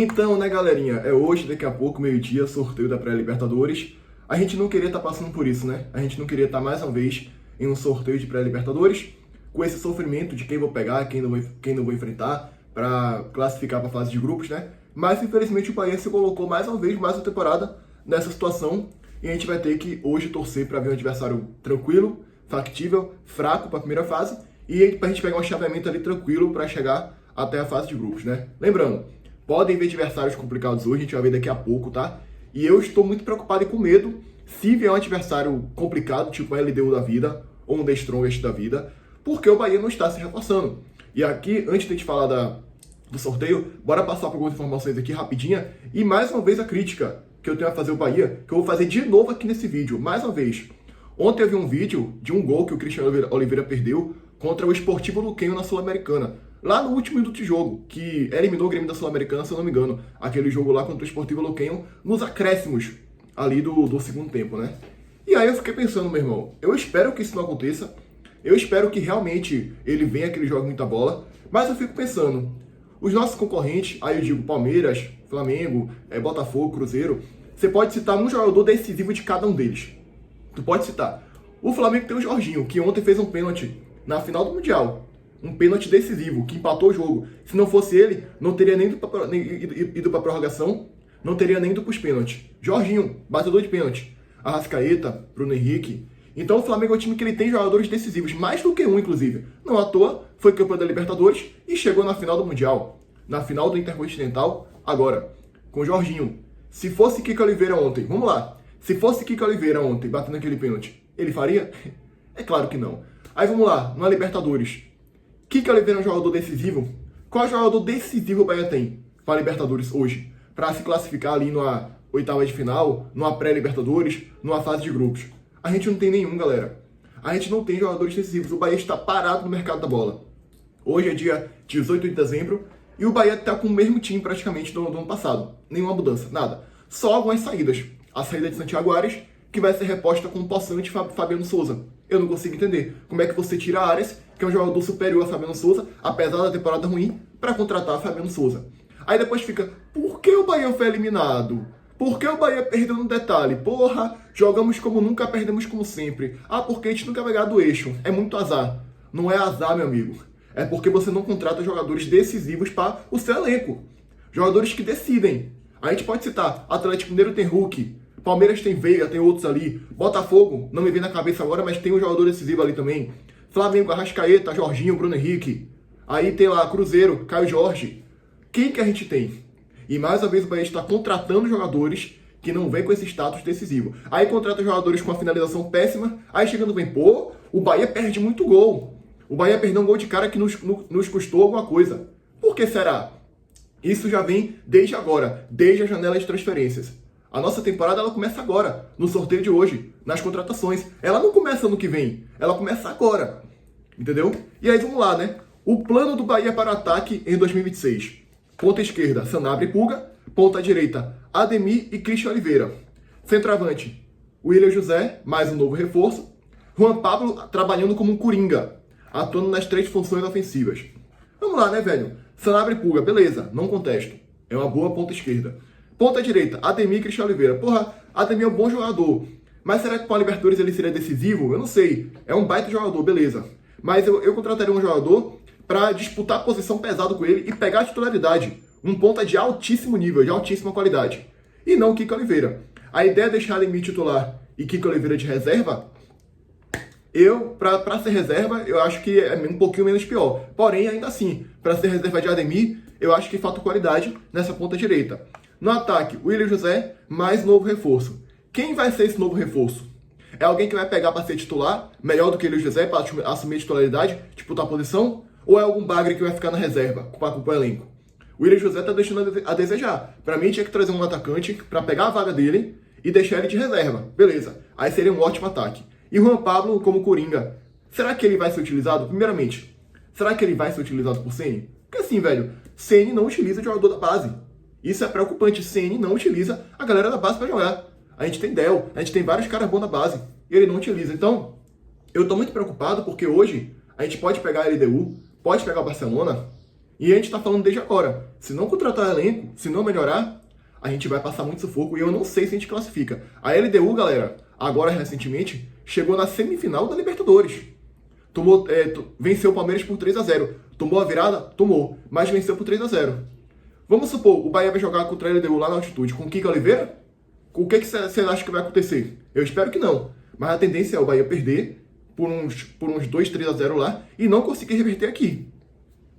Então, né, galerinha, é hoje, daqui a pouco, meio-dia, sorteio da pré-Libertadores. A gente não queria estar passando por isso, né? A gente não queria estar mais uma vez em um sorteio de pré-Libertadores, com esse sofrimento de quem vou pegar, quem não vou enfrentar, para classificar para a fase de grupos, né? Mas, infelizmente, o Bahia se colocou mais uma vez, mais uma temporada, nessa situação, e a gente vai ter que hoje torcer para ver um adversário tranquilo, factível, fraco para a primeira fase, e para a gente pegar um chaveamento ali tranquilo para chegar até a fase de grupos, né? Lembrando, podem ver adversários complicados hoje, a gente vai ver daqui a pouco, tá? E eu estou muito preocupado e com medo se vier um adversário complicado, tipo um LDU da vida, ou um The Strongest da vida, porque o Bahia não está se reforçando. E aqui, antes de a gente falar do sorteio, bora passar por algumas informações aqui rapidinha, e mais uma vez a crítica que eu tenho a fazer ao Bahia, que eu vou fazer de novo aqui nesse vídeo, mais uma vez. Ontem eu vi um vídeo de um gol que o Cristiano Oliveira perdeu contra o Sportivo Luquenho na Sul-Americana. Lá no último minuto de jogo, que eliminou o Grêmio da Sul-Americana, se eu não me engano. Aquele jogo lá contra o Sportivo Luquenho, nos acréscimos ali do segundo tempo, né? E aí eu fiquei pensando, meu irmão, eu espero que isso não aconteça. Eu espero que realmente ele venha, que ele jogue muita bola. Mas eu fico pensando, os nossos concorrentes, aí eu digo Palmeiras, Flamengo, Botafogo, Cruzeiro, você pode citar um jogador decisivo de cada um deles. Tu pode citar. O Flamengo tem o Jorginho, que ontem fez um pênalti na final do Mundial. Um pênalti decisivo, que empatou o jogo. Se não fosse ele, não teria nem ido para prorrogação, não teria nem ido para os pênaltis. Jorginho, batedor de pênalti. Arrascaeta, Bruno Henrique. Então o Flamengo é um time que ele tem jogadores decisivos, mais do que um, inclusive. Não à toa, foi campeão da Libertadores e chegou na final do Mundial. Na final do Intercontinental, agora, com o Jorginho. Se fosse Kiko Oliveira ontem, vamos lá. Se fosse Kiko Oliveira ontem, batendo aquele pênalti, ele faria? É claro que não. Aí vamos lá, na Libertadores. Kiko Oliveira é um jogador decisivo? Qual jogador decisivo o Bahia tem para a Libertadores hoje? Para se classificar ali numa oitava de final, numa pré-Libertadores, numa fase de grupos? A gente não tem nenhum, galera. A gente não tem jogadores decisivos. O Bahia está parado no mercado da bola. Hoje é dia 18 de dezembro e o Bahia está com o mesmo time praticamente do ano passado. Nenhuma mudança, nada. Só algumas saídas. A saída de Santiago Arias, que vai ser reposta com o possante Fabiano Souza. Eu não consigo entender como é que você tira Arias, que é um jogador superior a Fabiano Souza, apesar da temporada ruim, para contratar Fabiano Souza. Aí depois fica, por que o Bahia foi eliminado? Por que o Bahia perdeu no detalhe? Porra, jogamos como nunca, perdemos como sempre. Ah, porque a gente nunca vai ganhar do eixo. É muito azar. Não é azar, meu amigo. É porque você não contrata jogadores decisivos para o seu elenco. Jogadores que decidem. A gente pode citar, Atlético Mineiro tem Hulk, Palmeiras tem Veiga, tem outros ali. Botafogo, não me vem na cabeça agora, mas tem um jogador decisivo ali também. Flamengo, Arrascaeta, Jorginho, Bruno Henrique. Aí tem lá Cruzeiro, Caio Jorge. Quem que a gente tem? E mais uma vez o Bahia está contratando jogadores que não vêm com esse status decisivo. Aí contrata jogadores com uma finalização péssima, aí chegando bem, pô, o Bahia perde muito gol. O Bahia perdeu um gol de cara que nos custou alguma coisa. Por que será? Isso já vem desde agora, desde a janela de transferências. A nossa temporada ela começa agora, no sorteio de hoje, nas contratações. Ela não começa ano que vem, ela começa agora. Entendeu? E aí vamos lá, né? O plano do Bahia para o ataque em 2026. Ponta esquerda, Sanabria e Puga. Ponta direita, Ademir e Cristian Oliveira. Centroavante, William José, mais um novo reforço. Juan Pablo trabalhando como um coringa, atuando nas 3 funções ofensivas. Vamos lá, né, velho? Sanabria e Puga, beleza, não contesto. É uma boa ponta esquerda. Ponta direita, Ademir e Cristian Oliveira. Porra, Ademir é um bom jogador. Mas será que com a Libertadores ele seria decisivo? Eu não sei. É um baita jogador, beleza. Mas eu contrataria um jogador para disputar a posição pesado com ele e pegar a titularidade. Um ponta de altíssimo nível, de altíssima qualidade. E não o Kiko Oliveira. A ideia é deixar Ademir titular e Kiko Oliveira de reserva, para ser reserva, eu acho que é um pouquinho menos pior. Porém, ainda assim, para ser reserva de Ademir, eu acho que falta qualidade nessa ponta direita. No ataque, William José, mais novo reforço. Quem vai ser esse novo reforço? É alguém que vai pegar para ser titular, melhor do que William José, para assumir a titularidade, disputar a posição? Ou é algum bagre que vai ficar na reserva, para o elenco? O William José está deixando a desejar. Para mim, tinha que trazer um atacante para pegar a vaga dele e deixar ele de reserva. Beleza. Aí seria um ótimo ataque. E o Juan Pablo como coringa. Será que ele vai ser utilizado? Primeiramente, será que ele vai ser utilizado por Ceni? Porque assim, velho, Ceni não utiliza o jogador da base. Isso é preocupante. Ceni não utiliza a galera da base para jogar. A gente tem Del, a gente tem vários caras bons da base. E ele não utiliza. Então, eu tô muito preocupado porque hoje a gente pode pegar a LDU, pode pegar o Barcelona E a gente tá falando desde agora. Se não contratar elenco, se não melhorar, a gente vai passar muito sufoco e eu não sei se a gente classifica. A LDU, galera, agora recentemente, chegou na semifinal da Libertadores. Venceu o Palmeiras por 3-0. Tomou a virada? Tomou. Mas venceu por 3-0. Vamos supor, o Bahia vai jogar contra a LDU lá na altitude com o Kiko Oliveira? O que você acha que vai acontecer? Eu espero que não. Mas a tendência é o Bahia perder por uns 2-3-0 lá e não conseguir reverter aqui.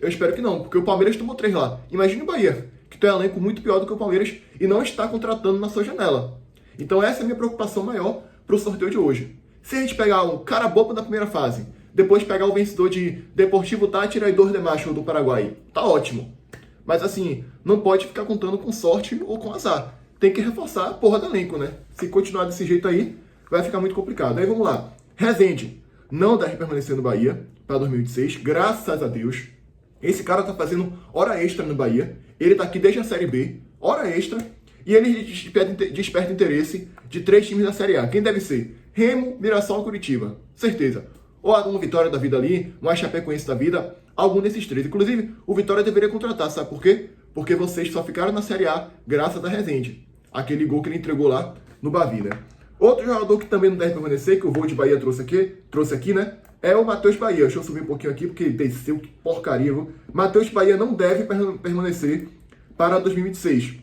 Eu espero que não, porque o Palmeiras tomou 3 lá. Imagine o Bahia, que tem um elenco muito pior do que o Palmeiras e não está contratando na sua janela. Então essa é a minha preocupação maior para o sorteio de hoje. Se a gente pegar um cara bobo da primeira fase, depois pegar o vencedor de Deportivo Táchira e Dor de Macho do Paraguai, tá ótimo. Mas assim, não pode ficar contando com sorte ou com azar. Tem que reforçar a porra do elenco, né? Se continuar desse jeito aí, vai ficar muito complicado. Aí vamos lá. Rezende não deve permanecer no Bahia para 2026, graças a Deus. Esse cara tá fazendo hora extra no Bahia. Ele tá aqui desde a Série B, hora extra. E ele desperta interesse de 3 times da Série A. Quem deve ser? Remo, Mirassol e Curitiba. Certeza. Ou algum Vitória da vida ali, um Chapecoense da vida, algum desses 3. Inclusive, o Vitória deveria contratar, sabe por quê? Porque vocês só ficaram na Série A graças a Rezende. Aquele gol que ele entregou lá no Bavi, né? Outro jogador que também não deve permanecer, que o Voo de Bahia trouxe aqui, né? É o Matheus Bahia. Deixa eu subir um pouquinho aqui, porque desceu, que porcaria, viu? Matheus Bahia não deve permanecer para 2026.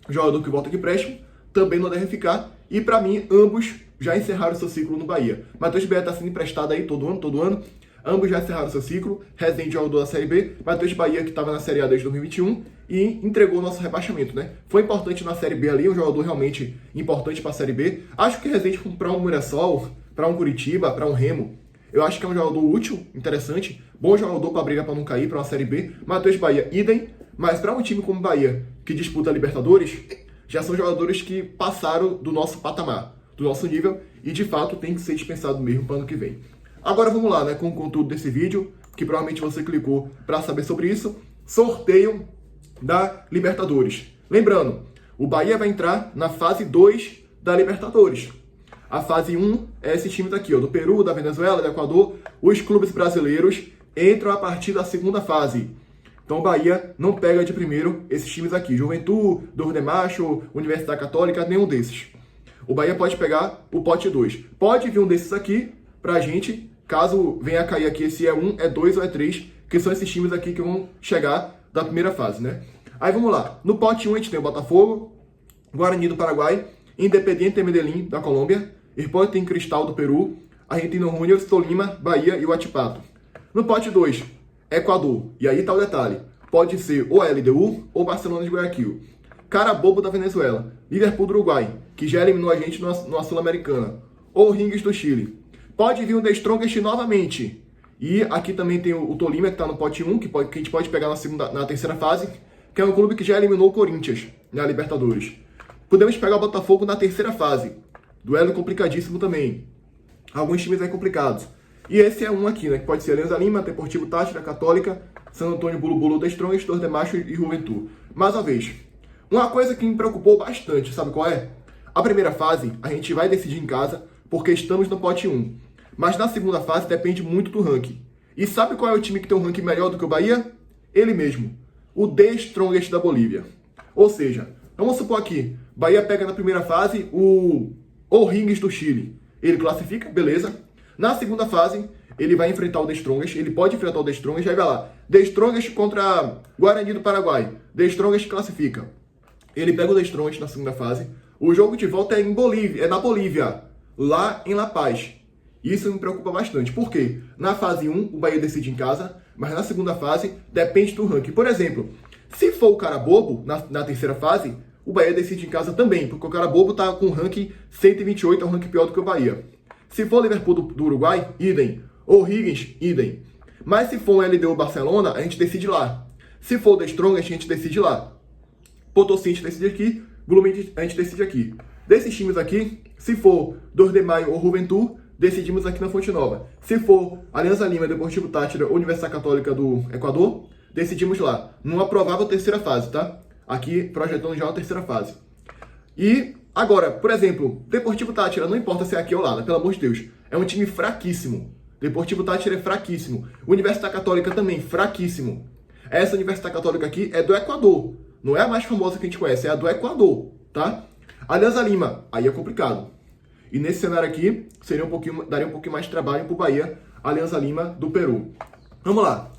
O jogador que volta de empréstimo também não deve ficar. E para mim, ambos já encerraram seu ciclo no Bahia. Matheus Bahia está sendo emprestado aí todo ano. Ambos já encerraram seu ciclo. Rezende jogador da Série B. Matheus Bahia, que estava na Série A desde 2021 e entregou o nosso rebaixamento, né? Foi importante na Série B ali, um jogador realmente importante para a Série B. Acho que Rezende para um Mirassol, para um Curitiba, para um Remo, eu acho que é um jogador útil, interessante, bom jogador para brigar para não cair, para uma Série B. Matheus Bahia, idem. Mas para um time como o Bahia, que disputa a Libertadores, já são jogadores que passaram do nosso patamar, do nosso nível, e de fato tem que ser dispensado mesmo para o ano que vem. Agora vamos lá, né, com o conteúdo desse vídeo, que provavelmente você clicou para saber sobre isso. Sorteio da Libertadores. Lembrando, o Bahia vai entrar na fase 2 da Libertadores. A fase 1 é esses times aqui, ó, do Peru, da Venezuela, do Equador. Os clubes brasileiros entram a partir da segunda fase. Então o Bahia não pega de primeiro esses times aqui. Juventude, Dor de Macho, Universidade Católica, nenhum desses. O Bahia pode pegar o pote 2. Pode vir um desses aqui pra gente, caso venha a cair aqui se é 1, é 2 ou é 3, que são esses times aqui que vão chegar da primeira fase, né? Aí vamos lá. No pote 1 a gente tem o Botafogo, Guarani do Paraguai, Independiente Medellín da Colômbia, Sporting Cristal do Peru, Argentino Juniors, Tolima, Bahia e Huachipato. No pote 2, Equador. E aí tá o detalhe. Pode ser ou LDU ou Barcelona de Guayaquil. Cara bobo da Venezuela. Liverpool do Uruguai, que já eliminou a gente numa Sul-Americana. Ou Rings do Chile. Pode vir o The Strongest novamente. E aqui também tem o Tolima, que tá no pote 1, que a gente pode pegar na terceira fase, que é um clube que já eliminou o Corinthians na Libertadores. Podemos pegar o Botafogo na terceira fase. Duelo complicadíssimo também. Alguns times aí complicados. E esse é um aqui, né? Que pode ser Alianza Lima, Deportivo Táchira, Católica, San Antônio Bulu Bulu, The Strongest, Dor de Macho e Juventude. Mais uma vez, uma coisa que me preocupou bastante, sabe qual é? A primeira fase a gente vai decidir em casa porque estamos no pote 1. Mas na segunda fase depende muito do ranking. E sabe qual é o time que tem um ranking melhor do que o Bahia? Ele mesmo. O The Strongest da Bolívia. Ou seja, vamos supor aqui, Bahia pega na primeira fase o Rings do Chile. Ele classifica, beleza. Na segunda fase, ele vai enfrentar o The Strongest. Ele pode enfrentar o The Strongest. Aí vai lá. The Strongest contra Guarani do Paraguai. The Strongest classifica. Ele pega o The Strongest na segunda fase. O jogo de volta é na Bolívia. Lá em La Paz. Isso me preocupa bastante. Por quê? Na fase 1, o Bahia decide em casa. Mas na segunda fase, depende do ranking. Por exemplo, se for o cara bobo, na terceira fase, o Bahia decide em casa também. Porque o cara bobo tá com o ranking 128, é um ranking pior do que o Bahia. Se for Liverpool do Uruguai, idem. Ou Higgins, idem. Mas se for um LDU Barcelona, a gente decide lá. Se for The Strongest, a gente decide lá. Potosí, a gente decide aqui. Glooming, a gente decide aqui. Desses times aqui, se for 2 de Maio ou Juventude, decidimos aqui na Fonte Nova. Se for Alianza Lima, Deportivo Táchira ou Universidade Católica do Equador, decidimos lá. Numa provável terceira fase, tá? Aqui, projetando já a terceira fase. E agora, por exemplo, Deportivo Táchira, não importa se é aqui ou lá, né? Pelo amor de Deus, é um time fraquíssimo. Deportivo Táchira é fraquíssimo. Universidade Católica também, fraquíssimo. Essa Universidade Católica aqui é do Equador. Não é a mais famosa que a gente conhece, é a do Equador, tá? Alianza Lima, aí é complicado. E nesse cenário aqui, daria um pouquinho mais de trabalho pro Bahia, Alianza Lima do Peru. Vamos lá.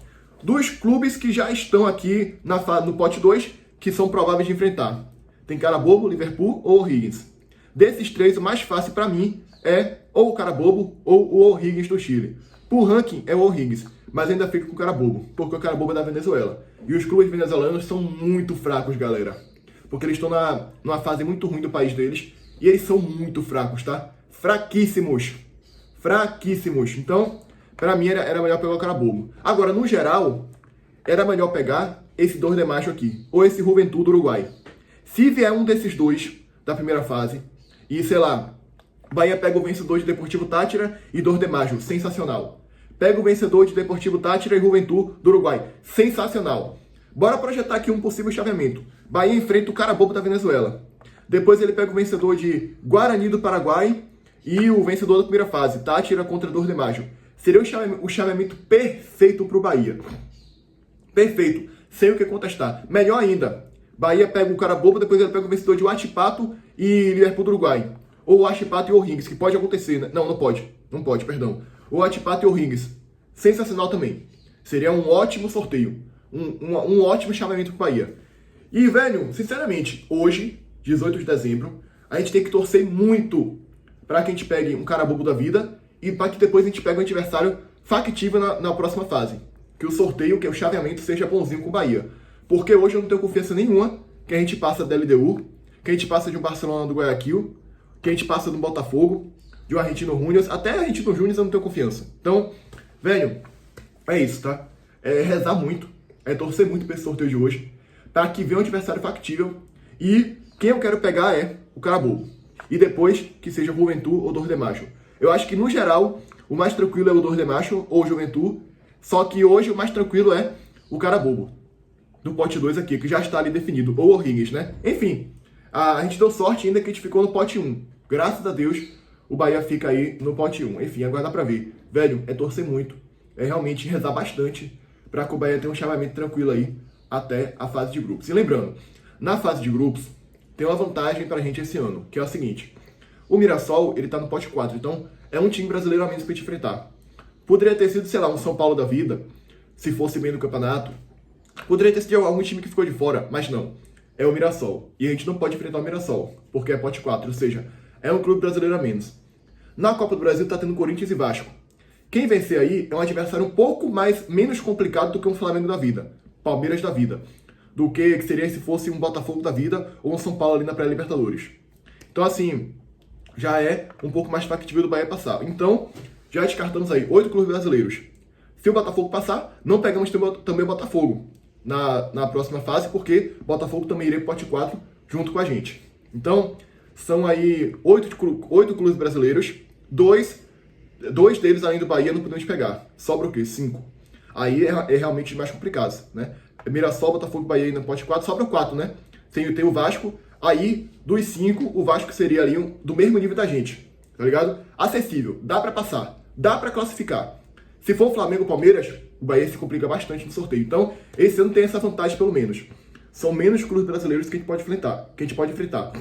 Dos clubes que já estão aqui no pote 2, que são prováveis de enfrentar. Tem Carabobo, Liverpool ou O'Higgins. Desses três, o mais fácil para mim é ou o Carabobo ou o O'Higgins do Chile. Por ranking é o O'Higgins, mas ainda fico com o Carabobo, porque o Carabobo é da Venezuela. E os clubes venezuelanos são muito fracos, galera. Porque eles estão numa fase muito ruim do país deles e eles são muito fracos, tá? Fraquíssimos. Fraquíssimos. Então, pra mim era melhor pegar o Carabobo. Agora, no geral, era melhor pegar esse 2 de maio aqui, ou esse Juventud do Uruguai. Se vier um desses dois da primeira fase, e sei lá, Bahia pega o vencedor de Deportivo Táchira e 2 de maio, sensacional. Pega o vencedor de Deportivo Táchira e Juventud do Uruguai, sensacional. Bora projetar aqui um possível chaveamento. Bahia enfrenta o Carabobo da Venezuela. Depois ele pega o vencedor de Guarani do Paraguai e o vencedor da primeira fase, Táchira contra 2 de maio. Seria o chaveamento perfeito para o Bahia. Perfeito, sem o que contestar. Melhor ainda, Bahia pega o Carabobo, depois ele pega o vencedor de Huachipato e Liverpool do Uruguai. Ou Huachipato e O'Higgins, que pode acontecer, né? Não pode. Não pode, perdão. Ou Huachipato e O'Higgins. Sensacional também. Seria um ótimo sorteio. Um ótimo chaveamento para o Bahia. E, velho, sinceramente, hoje, 18 de dezembro, a gente tem que torcer muito para que a gente pegue um Carabobo da vida e para que depois a gente pegue um adversário factível na próxima fase. Que o sorteio, que o chaveamento seja bonzinho com o Bahia. Porque hoje eu não tenho confiança nenhuma que a gente passa da LDU, que a gente passa de um Barcelona do Guayaquil, que a gente passa do Botafogo, de um Argentino Júnior. Até Argentino Júnior eu não tenho confiança. Então, velho, é isso, tá? É rezar muito, é torcer muito pra esse sorteio de hoje, para que venha um adversário factível. E quem eu quero pegar é o Carabobo. E depois que seja Juventud ou 2 de maio. Eu acho que, no geral, o mais tranquilo é o 2 de maio ou Juventud. Só que hoje o mais tranquilo é o Carabobo, do pote 2 aqui, que já está ali definido. Ou O'Higgins, né? Enfim, a gente deu sorte ainda que a gente ficou no pote 1. Graças a Deus, o Bahia fica aí no pote 1. Enfim, agora dá pra ver. Velho, é torcer muito. É realmente rezar bastante para que o Bahia tenha um chaveamento tranquilo aí até a fase de grupos. E lembrando, na fase de grupos, tem uma vantagem pra gente esse ano, que é o seguinte. O Mirassol, ele tá no pote 4, então é um time brasileiro a menos pra gente enfrentar. Poderia ter sido, sei lá, um São Paulo da vida, se fosse bem no campeonato. Poderia ter sido algum time que ficou de fora, mas não. É o Mirassol. E a gente não pode enfrentar o Mirassol, porque é pote 4, ou seja, é um clube brasileiro a menos. Na Copa do Brasil tá tendo Corinthians e Vasco. Quem vencer aí é um adversário um pouco menos complicado do que um Flamengo da vida, Palmeiras da vida, do que seria se fosse um Botafogo da vida ou um São Paulo ali na pré-Libertadores. Então, assim, já é um pouco mais factível do Bahia passar. Então, já descartamos aí 8 clubes brasileiros. Se o Botafogo passar, não pegamos também o Botafogo na próxima fase, porque o Botafogo também iria para o pote 4 junto com a gente. Então, são aí 8 clubes brasileiros, dois deles além do Bahia não podemos pegar. Sobra o quê? 5. Aí é realmente mais complicado, né? Mirassol, Botafogo, Bahia no pote 4, sobra 4, né? Tem o Vasco, aí dos 5, o Vasco seria ali do mesmo nível da gente, tá ligado? Acessível, dá pra passar, dá pra classificar. Se for o Flamengo ou Palmeiras, o Bahia se complica bastante no sorteio. Então, esse ano tem essa vantagem pelo menos. São menos clubes brasileiros que a gente pode enfrentar.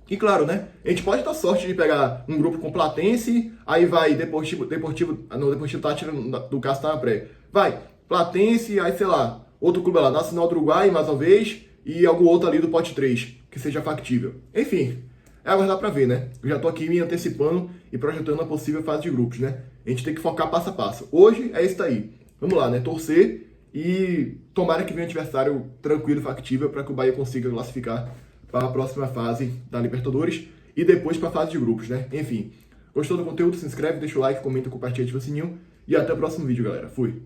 E claro, né? A gente pode dar sorte de pegar um grupo com Platense, aí vai Deportivo Táchira, do caso tá na pré. Vai, Platense, aí sei lá, outro clube lá, Nacional do Uruguai, mais uma vez, e algum outro ali do pote 3, que seja factível. Enfim, é aguardar pra ver, né? Eu já tô aqui me antecipando e projetando a possível fase de grupos, né? A gente tem que focar passo a passo. Hoje é isso daí. Vamos lá, né? Torcer e tomara que venha um adversário tranquilo e factível para que o Bahia consiga classificar para a próxima fase da Libertadores e depois para a fase de grupos, né? Enfim, gostou do conteúdo? Se inscreve, deixa o like, comenta, compartilha, ativa o sininho e até o próximo vídeo, galera. Fui!